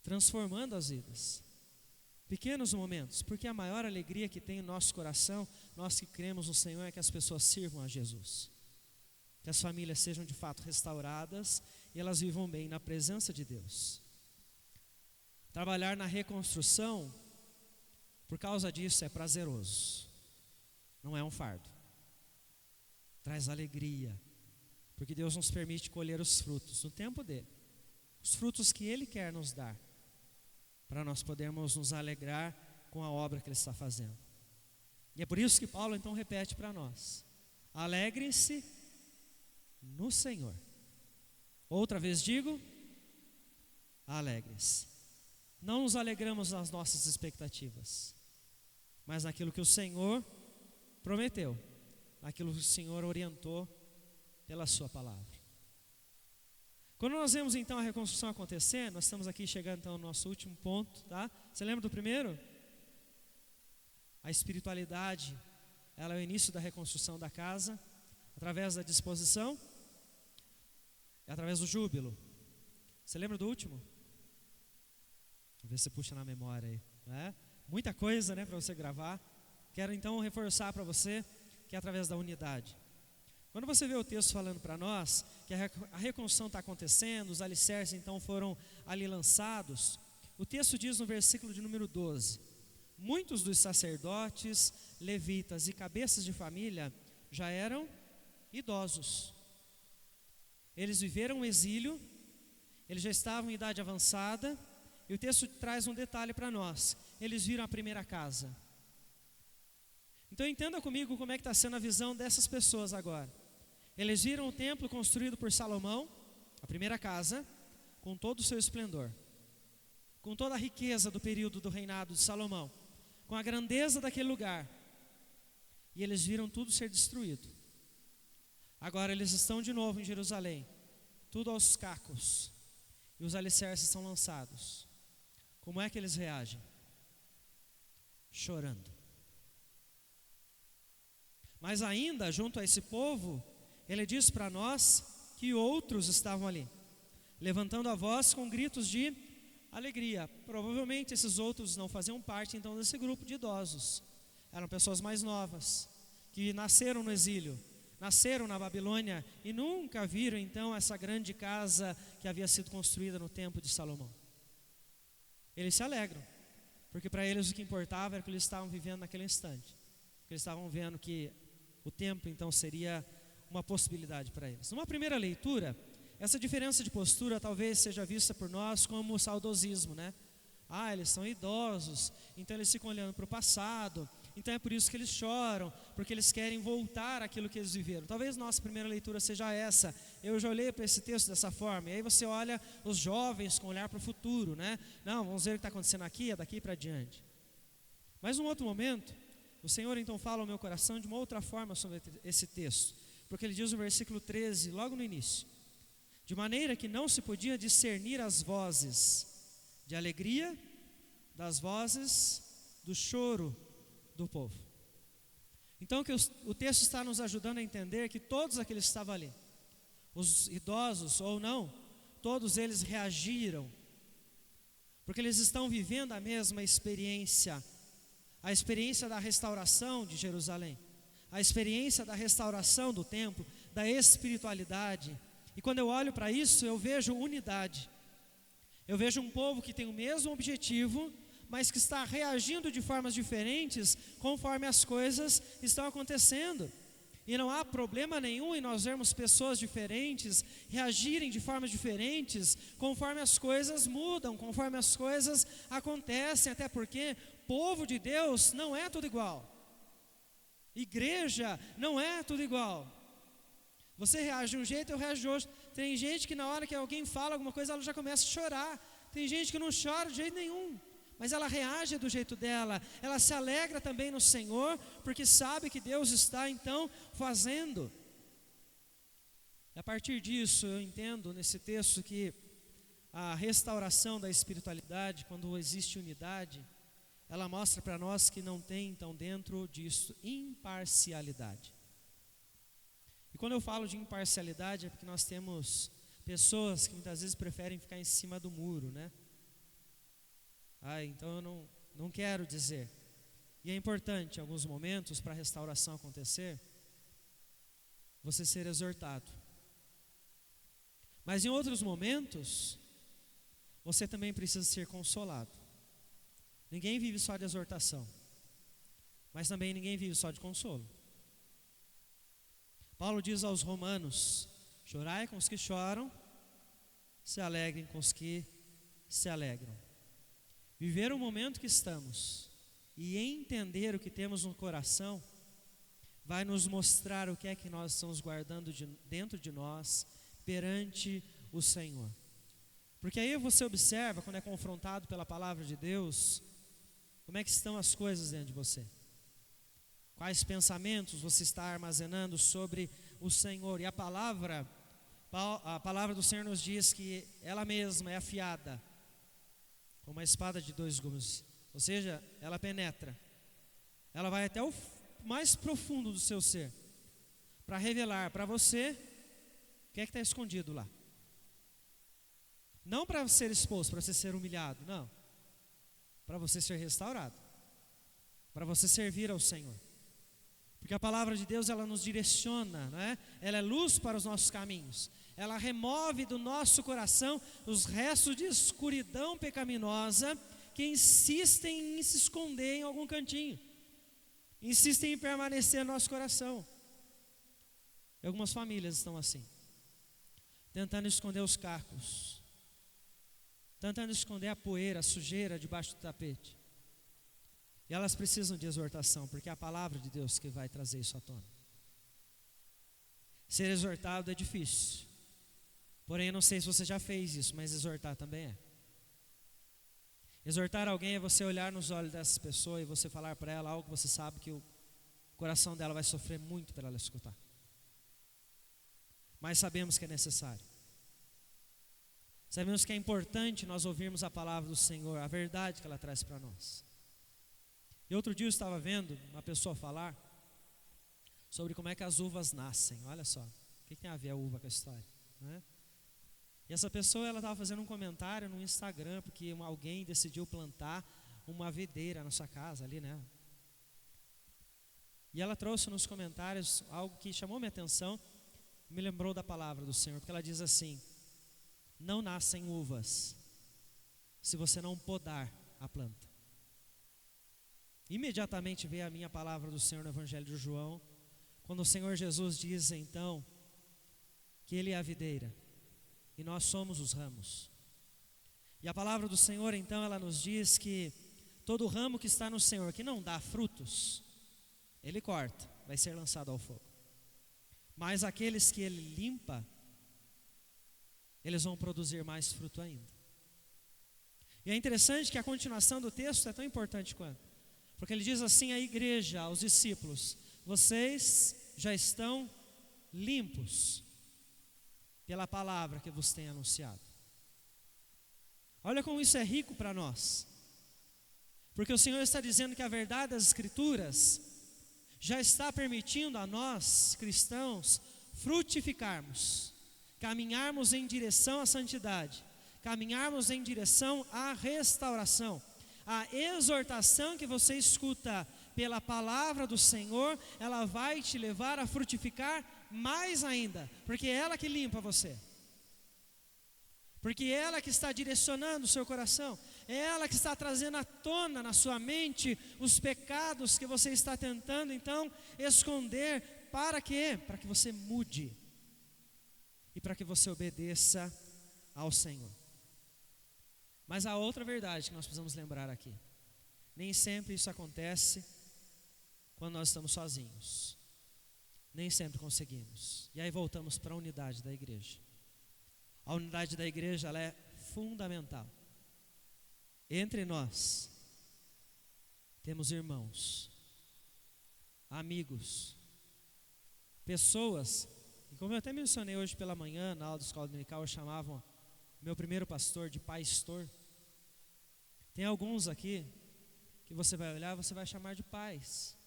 Speaker 1: transformando as vidas. Pequenos momentos, porque a maior alegria que tem em nosso coração, nós que cremos no Senhor, é que as pessoas sirvam a Jesus. Que as famílias sejam de fato restauradas e elas vivam bem na presença de Deus. Trabalhar na reconstrução, por causa disso, é prazeroso, não é um fardo. Traz alegria, porque Deus nos permite colher os frutos no tempo dele, os frutos que Ele quer nos dar, para nós podermos nos alegrar com a obra que Ele está fazendo. E é por isso que Paulo então repete para nós: alegre-se no Senhor. Outra vez digo, alegre-se. Não nos alegramos nas nossas expectativas, mas naquilo que o Senhor prometeu, naquilo que o Senhor orientou pela sua palavra. Quando nós vemos então a reconstrução acontecendo, nós estamos aqui chegando então no nosso último ponto, tá? Você lembra do primeiro? A espiritualidade, ela é o início da reconstrução da casa, através da disposição, através do júbilo. Você lembra do último? Vamos ver se você puxa na memória aí, né? Muita coisa, né, para você gravar. Quero então reforçar para você que é através da unidade. Quando você vê o texto falando para nós que a reconstrução está acontecendo, os alicerces então foram ali lançados, o texto diz no versículo de número 12: muitos dos sacerdotes, levitas e cabeças de família já eram idosos. Eles viveram o exílio, eles já estavam em idade avançada, e o texto traz um detalhe para nós: eles viram a primeira casa. Então entenda comigo como é que está sendo a visão dessas pessoas agora. Eles viram o templo construído por Salomão, a primeira casa, com todo o seu esplendor, com toda a riqueza do período do reinado de Salomão, com a grandeza daquele lugar, e eles viram tudo ser destruído. Agora eles estão de novo em Jerusalém, tudo aos cacos, e os alicerces são lançados. Como é que eles reagem? Chorando. Mas ainda, junto a esse povo, ele diz para nós que outros estavam ali, levantando a voz com gritos de alegria. Provavelmente esses outros não faziam parte então desse grupo de idosos. Eram pessoas mais novas, que nasceram no exílio, nasceram na Babilônia e nunca viram então essa grande casa que havia sido construída no tempo de Salomão. Eles se alegram, porque para eles o que importava era que eles estavam vivendo naquele instante, porque eles estavam vendo que o tempo então seria uma possibilidade para eles. Numa primeira leitura, essa diferença de postura talvez seja vista por nós como saudosismo, né? Eles são idosos, então eles ficam olhando para o passado, então é por isso que eles choram, porque eles querem voltar àquilo que eles viveram. Talvez nossa primeira leitura seja essa. Eu já olhei para esse texto dessa forma, e aí você olha os jovens com olhar para o futuro, né? Não, vamos ver o que está acontecendo aqui, é daqui para diante. Mas num outro momento, o Senhor então fala ao meu coração de uma outra forma sobre esse texto, porque Ele diz no versículo 13, logo no início: de maneira que não se podia discernir as vozes de alegria das vozes do choro do povo. Então o texto está nos ajudando a entender que todos aqueles que estavam ali, os idosos ou não, todos eles reagiram, porque eles estão vivendo a mesma experiência, a experiência da restauração de Jerusalém, a experiência da restauração do templo, da espiritualidade. E quando eu olho para isso, eu vejo unidade. Eu vejo um povo que tem o mesmo objetivo, mas que está reagindo de formas diferentes conforme as coisas estão acontecendo. E não há problema nenhum em nós vermos pessoas diferentes reagirem de formas diferentes conforme as coisas mudam, conforme as coisas acontecem, até porque povo de Deus não é tudo igual. Igreja não é tudo igual. Você reage de um jeito, eu reajo de outro. Tem gente que na hora que alguém fala alguma coisa, ela já começa a chorar. Tem gente que não chora de jeito nenhum, mas ela reage do jeito dela. Ela se alegra também no Senhor, porque sabe que Deus está então fazendo. E a partir disso, eu entendo nesse texto que a restauração da espiritualidade, quando existe unidade, ela mostra para nós que não tem então dentro disso imparcialidade. E quando eu falo de imparcialidade é porque nós temos pessoas que muitas vezes preferem ficar em cima do muro, né? Então eu não quero dizer. E é importante em alguns momentos para a restauração acontecer, você ser exortado. Mas em outros momentos, você também precisa ser consolado. Ninguém vive só de exortação, mas também ninguém vive só de consolo. Paulo diz aos romanos: chorai com os que choram, se alegrem com os que se alegram. Viver o momento que estamos e entender o que temos no coração vai nos mostrar o que é que nós estamos guardando dentro de nós perante o Senhor. Porque aí você observa, quando é confrontado pela palavra de Deus, como é que estão as coisas dentro de você. Quais pensamentos você está armazenando sobre o Senhor. E a palavra do Senhor nos diz que ela mesma é afiada, como uma espada de dois gumes. Ou seja, ela penetra. Ela vai até o mais profundo do seu ser, para revelar para você o que é que está escondido lá. Não para ser exposto, para você ser humilhado, não. Para você ser restaurado, para você servir ao Senhor. Porque a palavra de Deus, ela nos direciona, não é? Ela é luz para os nossos caminhos. Ela remove do nosso coração os restos de escuridão pecaminosa que insistem em se esconder em algum cantinho, insistem em permanecer no nosso coração. E algumas famílias estão assim, tentando esconder os cacos, tentando esconder a poeira, a sujeira debaixo do tapete. E elas precisam de exortação, porque é a palavra de Deus que vai trazer isso à tona. Ser exortado é difícil. Porém, eu não sei se você já fez isso, mas exortar também é. Exortar alguém é você olhar nos olhos dessa pessoa e você falar para ela algo que você sabe que o coração dela vai sofrer muito para ela escutar. Mas sabemos que é necessário. Sabemos que é importante nós ouvirmos a palavra do Senhor, a verdade que ela traz para nós. E outro dia eu estava vendo uma pessoa falar sobre como é que as uvas nascem. Olha só, o que tem a ver a uva com a história, né? E essa pessoa, ela estava fazendo um comentário no Instagram, porque alguém decidiu plantar uma videira na sua casa ali, né? E ela trouxe nos comentários algo que chamou minha atenção, me lembrou da palavra do Senhor, porque ela diz assim: não nascem uvas se você não podar a planta. Imediatamente veio a minha palavra do Senhor no Evangelho de João, quando o Senhor Jesus diz então que Ele é a videira e nós somos os ramos. E a palavra do Senhor então, ela nos diz que todo ramo que está no Senhor, que não dá frutos, Ele corta, vai ser lançado ao fogo. Mas aqueles que Ele limpa, eles vão produzir mais fruto ainda. E é interessante que a continuação do texto é tão importante quanto, porque ele diz assim à igreja, aos discípulos: vocês já estão limpos pela palavra que vos tem anunciado. Olha como isso é rico para nós, porque o Senhor está dizendo que a verdade das Escrituras já está permitindo a nós, cristãos, frutificarmos, caminharmos em direção à santidade, caminharmos em direção à restauração. A exortação que você escuta pela palavra do Senhor, ela vai te levar a frutificar mais ainda, porque é ela que limpa você, porque é ela que está direcionando o seu coração, é ela que está trazendo à tona na sua mente os pecados que você está tentando então esconder. Para quê? Para que você mude e para que você obedeça ao Senhor. Mas há outra verdade que nós precisamos lembrar aqui: nem sempre isso acontece quando nós estamos sozinhos. Nem sempre conseguimos. E aí voltamos para a unidade da igreja. A unidade da igreja, ela é fundamental. Entre nós, temos irmãos, amigos, pessoas, e como eu até mencionei hoje pela manhã, na aula da escola dominical, chamavam meu primeiro pastor de pastor. Tem alguns aqui que você vai olhar, você vai chamar de pais.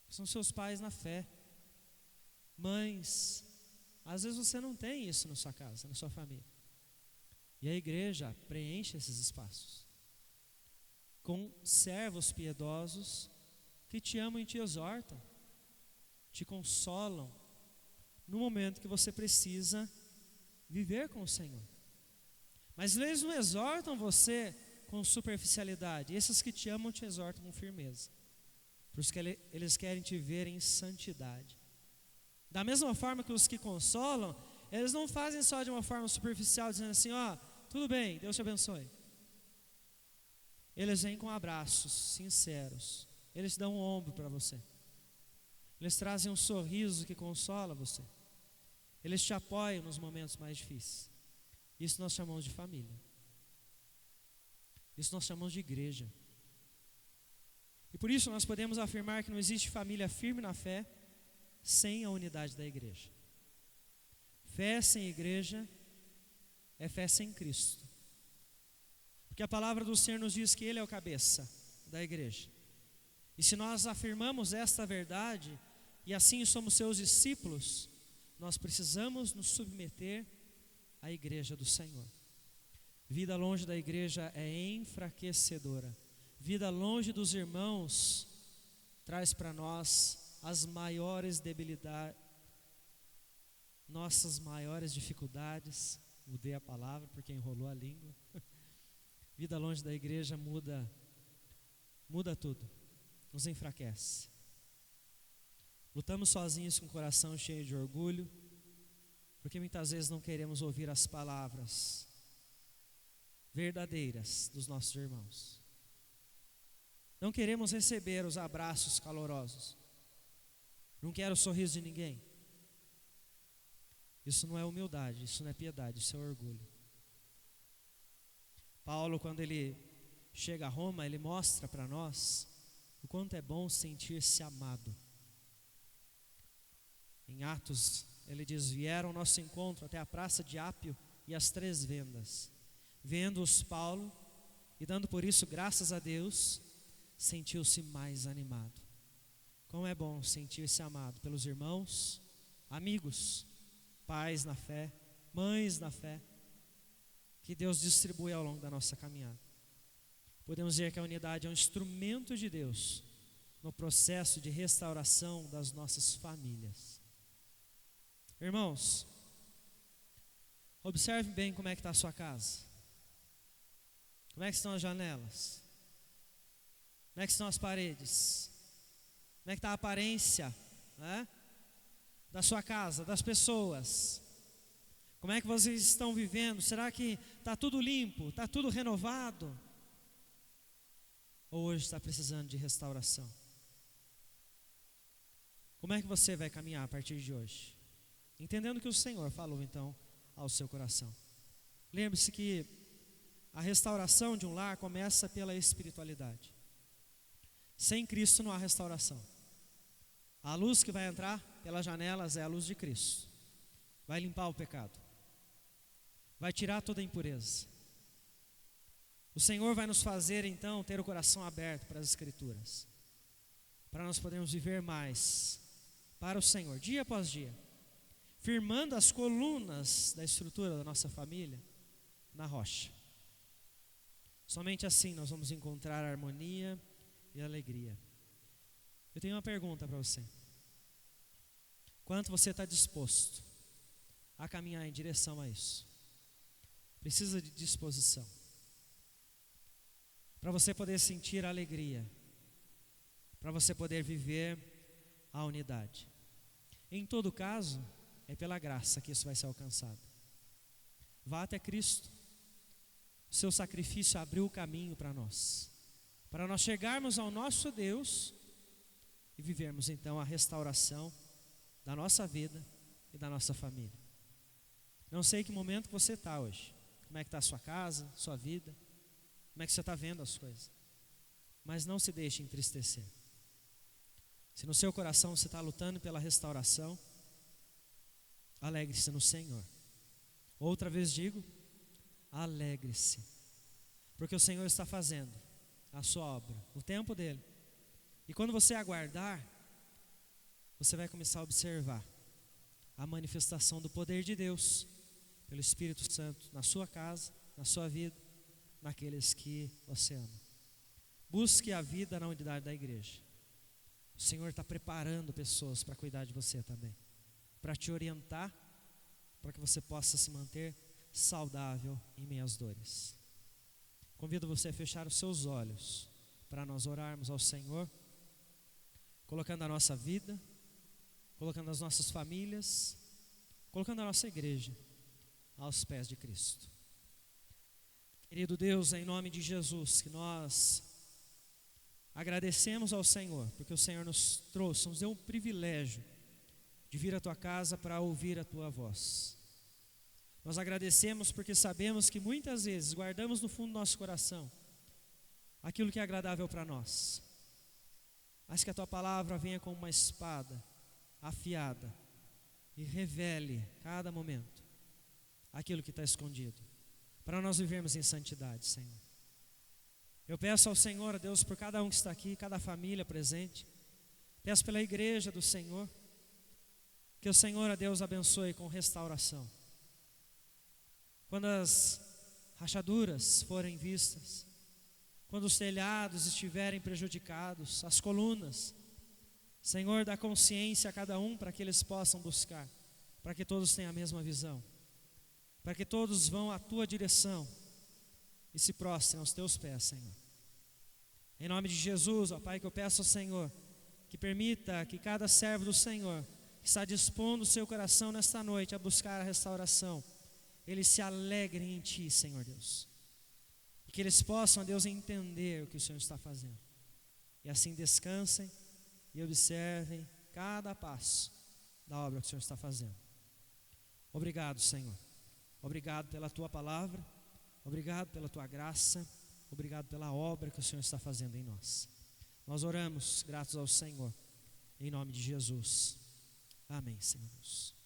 Speaker 1: São seus pais na fé. Mães. Às vezes você não tem isso na sua casa, na sua família. E a igreja preenche esses espaços com servos piedosos que te amam e te exortam, te consolam no momento que você precisa viver com o Senhor. Mas eles não exortam você com superficialidade. Esses que te amam te exortam com firmeza. Por isso que eles querem te ver em santidade. Da mesma forma que os que consolam, eles não fazem só de uma forma superficial, dizendo assim, ó, tudo bem, Deus te abençoe. Eles vêm com abraços sinceros. Eles dão um ombro para você. Eles trazem um sorriso que consola você. Eles te apoiam nos momentos mais difíceis. Isso nós chamamos de família. Isso nós chamamos de igreja. E por isso nós podemos afirmar que não existe família firme na fé sem a unidade da igreja. Fé sem igreja é fé sem Cristo. Porque a palavra do Senhor nos diz que Ele é o cabeça da igreja. E se nós afirmamos esta verdade, e assim somos seus discípulos, nós precisamos nos submeter à igreja do Senhor. Vida longe da igreja é enfraquecedora. Vida longe dos irmãos traz para nós as maiores debilidades, nossas maiores dificuldades. Mudei a palavra porque enrolou a língua. Vida longe da igreja muda tudo, nos enfraquece. Lutamos sozinhos com o coração cheio de orgulho, porque muitas vezes não queremos ouvir as palavras verdadeiras dos nossos irmãos. Não queremos receber os abraços calorosos. Não quero o sorriso de ninguém. Isso não é humildade, isso não é piedade, isso é orgulho. Paulo, quando ele chega a Roma, ele mostra para nós o quanto é bom sentir-se amado. Em Atos, ele diz, vieram ao nosso encontro até a praça de Ápio e as 3 vendas. Vendo-os Paulo, e dando por isso graças a Deus, sentiu-se mais animado. Como é bom sentir-se amado pelos irmãos, amigos, pais na fé, mães na fé, que Deus distribui ao longo da nossa caminhada. Podemos dizer que a unidade é um instrumento de Deus no processo de restauração das nossas famílias. Irmãos, observe bem como é que está a sua casa. Como é que estão as janelas? Como é que estão as paredes? Como é que está a aparência, né, da sua casa, das pessoas? Como é que vocês estão vivendo? Será que está tudo limpo? Está tudo renovado? Ou hoje está precisando de restauração? Como é que você vai caminhar a partir de hoje? Entendendo que o Senhor falou então ao seu coração. Lembre-se que a restauração de um lar começa pela espiritualidade. Sem Cristo não há restauração. A luz que vai entrar pelas janelas é a luz de Cristo. Vai limpar o pecado. Vai tirar toda a impureza. O Senhor vai nos fazer então ter o coração aberto para as Escrituras, para nós podermos viver mais para o Senhor, dia após dia, firmando as colunas da estrutura da nossa família na rocha. Somente assim nós vamos encontrar harmonia e alegria. Eu tenho uma pergunta para você. Quanto você está disposto a caminhar em direção a isso? Precisa de disposição. Para você poder sentir a alegria, para você poder viver a unidade. Em todo caso, é pela graça que isso vai ser alcançado. Vá até Cristo. O seu sacrifício abriu o caminho para nós chegarmos ao nosso Deus e vivermos então a restauração da nossa vida e da nossa família. Não sei que momento que você está hoje, como é que está a sua casa, sua vida, como é que você está vendo as coisas, mas não se deixe entristecer. Se no seu coração você está lutando pela restauração, alegre-se no Senhor. Outra vez digo, alegre-se, porque o Senhor está fazendo a sua obra, o tempo dele. E quando você aguardar, você vai começar a observar a manifestação do poder de Deus pelo Espírito Santo na sua casa, na sua vida, naqueles que você ama. Busque a vida na unidade da igreja. O Senhor está preparando pessoas para cuidar de você também, para te orientar, para que você possa se manter saudável em meio às dores. Convido você a fechar os seus olhos para nós orarmos ao Senhor, colocando a nossa vida, colocando as nossas famílias, colocando a nossa igreja aos pés de Cristo. Querido Deus, em nome de Jesus, que nós agradecemos ao Senhor, porque o Senhor nos trouxe, nos deu um privilégio de vir à tua casa para ouvir a tua voz. Nós agradecemos porque sabemos que muitas vezes guardamos no fundo do nosso coração aquilo que é agradável para nós, mas que a tua palavra venha como uma espada afiada e revele cada momento aquilo que está escondido, para nós vivermos em santidade, Senhor. Eu peço ao Senhor, Deus, por cada um que está aqui, cada família presente, peço pela igreja do Senhor, que o Senhor, Deus, abençoe com restauração. Quando as rachaduras forem vistas, quando os telhados estiverem prejudicados, as colunas, Senhor, dá consciência a cada um para que eles possam buscar, para que todos tenham a mesma visão, para que todos vão à tua direção e se prostrem aos teus pés, Senhor. Em nome de Jesus, ó Pai, que eu peço ao Senhor que permita que cada servo do Senhor que está dispondo o seu coração nesta noite a buscar a restauração, eles se alegrem em Ti, Senhor Deus, e que eles possam, Deus, entender o que o Senhor está fazendo, e assim descansem e observem cada passo da obra que o Senhor está fazendo. Obrigado, Senhor. Obrigado pela Tua palavra, obrigado pela Tua graça, obrigado pela obra que o Senhor está fazendo em nós. Nós oramos gratos ao Senhor, em nome de Jesus. Amém, Senhor Deus.